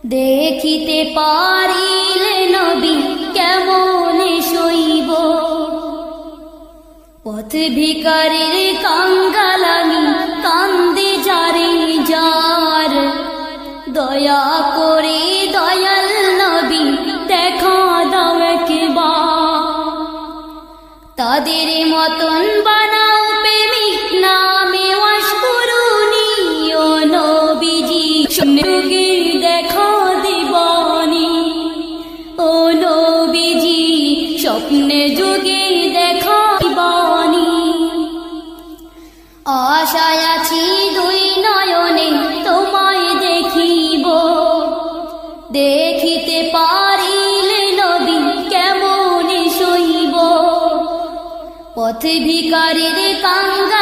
দেখিতে পারিলে নবী কেমনে সইব, পথ ভিখারির কাঙ্গালামি কান্দে যারে যার। দয়া করে দয়াল নবী দেখা দাও একবার, তাদের মতন বানাও প্রেমিক নামে ওয়াশ করুনি। ও নবীজি যুগে দেখা দিবানি, ও নবীজি স্বপ্নে যুগে দেখা দিবানি। আশায় আছি দুই নয়নে তোমায় দেখিব, দেখিতে পারিলে নবী কেমনে সইব, পথ ভিখারির কাঙ্গাল